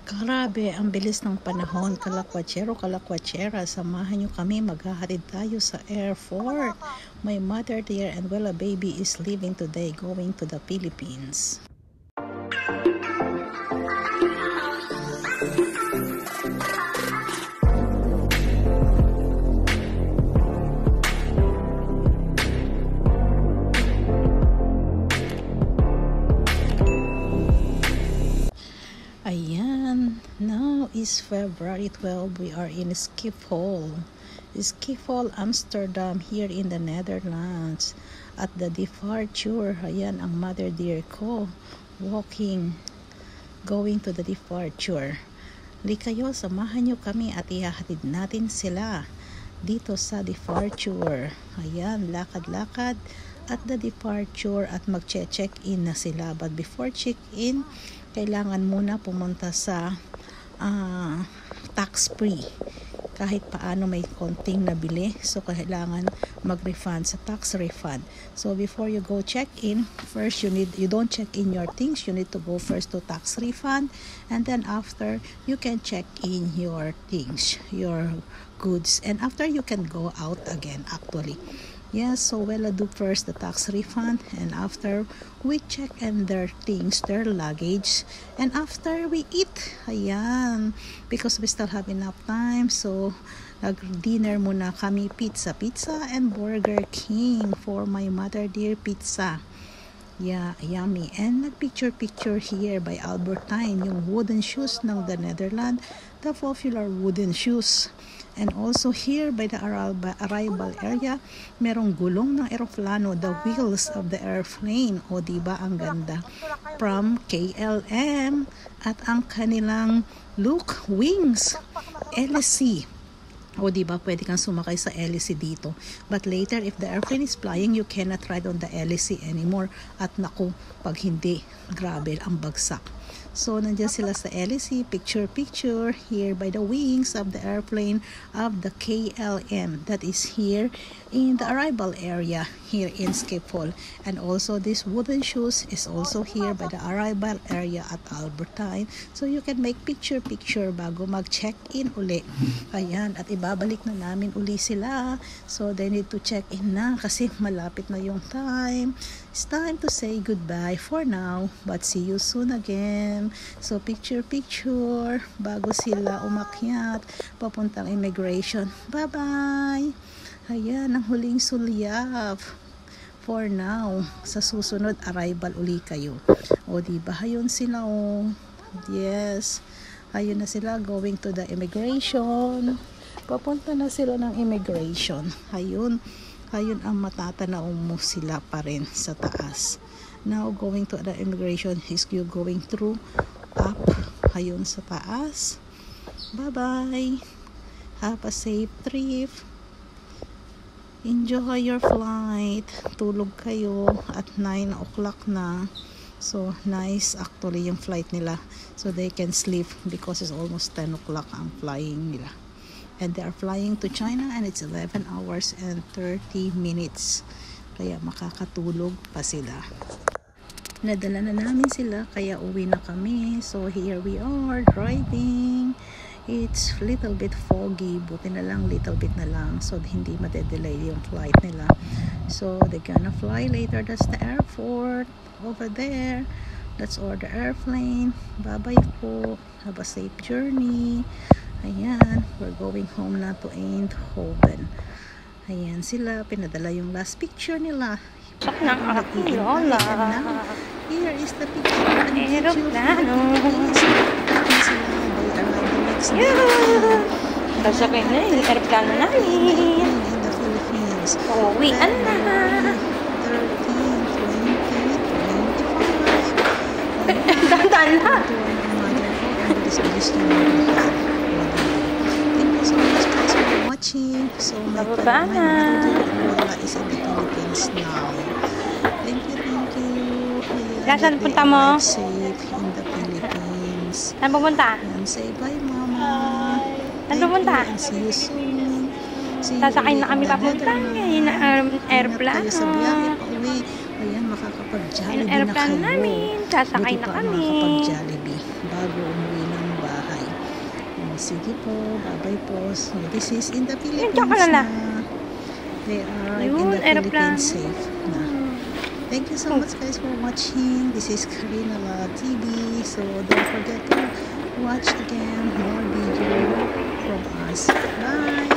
Grabe, ang bilis ng panahon, kalakwatsero, kalakwatsera. Samahan nyo kami, maghahatid tayo sa airport. My mother dear and Wella baby is leaving today, going to the Philippines. Ayan, now is February 12. We are in Schiphol, Amsterdam, here in the Netherlands. At the departure, ayan ang mother dear ko, walking, going to the departure. Kayo, samahan nyo kami at ihahatid natin sila dito sa departure. Ayan, lakad-lakad at the departure at mag-check-in na sila. But before check-in, kailangan muna pumunta sa tax-free. Kahit paano may konting nabili, so kailangan mag-refund sa tax refund. So before you go check-in, first you don't check in your things, you need to go first to tax refund, and then after you can check in your things, your goods, and after you can go out again actually. Yes, so we'll do first the tax refund, and after we check in their things, their luggage, and after we eat. Ayan, because we still have enough time, so nag-dinner muna kami, pizza and Burger King for my mother dear pizza. Yeah, yummy. And nag-picture here by Albertine, yung wooden shoes ng the Netherlands, the popular wooden shoes. And also here by the arrival area, merong gulong ng eroplano, the wheels of the airplane. O diba ang ganda? From KLM. At ang kanilang look, wings, LSC. O diba, pwede kang sumakay sa LSC dito. But later, if the airplane is flying, you cannot ride on the LSC anymore. At naku, pag hindi, grabe ang bagsak. So, nandiyan sila sa LSC, picture here by the wings of the airplane of the KLM that is here in the arrival area here in Schiphol. And also, this wooden shoes is also here by the arrival area at Albertine. So, you can make picture bago mag-check-in uli. Ayan, at ibabalik na namin uli sila. So, they need to check in na kasi malapit na yung time. It's time to say goodbye for now, but see you soon again. So picture bago sila umakyat papuntang immigration. Bye-bye! Ayan, ang huling sulyap for now. Sa susunod, arrival uli kayo. O diba, ayun sila oh. Yes. Ayun na sila, going to the immigration. Papunta na sila ng immigration. Ayun ang matatanaw mo sila pa rin sa taas. Now, going to the immigration is you going through up. Ayun sa taas. Bye-bye. Have a safe trip. Enjoy your flight. Tulog kayo at 9 o'clock na. So, nice actually yung flight nila. So, they can sleep because it's almost 10 o'clock ang flying nila. And they are flying to China and it's 11 hours and 30 minutes. Kaya makakatulog pa sila. Nadala na namin sila kaya uwi na kami. So here we are driving. It's little bit foggy. Buti na lang, little bit na lang. So hindi madedelay yung flight nila. So they're gonna fly later. That's the airport over there. That's all the airplane. Bye-bye po. Have a safe journey. Ayan, we're going home na to Eindhoven. Ayan sila, pinadala yung last picture nila. Sak ng aking lola. Here is the picture. Aeroplano. Sasabihin na yung aeroplano namin. In the Philippines. Uwian na. 13, 20, 25. Dandan na. So much guys for watching. So my mother is in the Philippines now. Thank you. Saan punta mo? Safe in the Philippines. Saan pupunta? And say bye mama. Saan pupunta? And see you soon. Sasakay na kami papunta ngayon na airplano. Sa biyahe pa uwi. Ayan, makakapag-Jollibee na kayo. Airplano namin. Sasakay na kami. Makakapag-Jollibee bago umuwi ng bahay. sige po. Bye-bye po. So, this is in the Philippines Diyan ka na lang. na. They are in Yun, the aeroplano. Philippines safe na. Thank you so much guys for watching. This is Karina La TV. So, don't forget to watch again more video from us. Bye!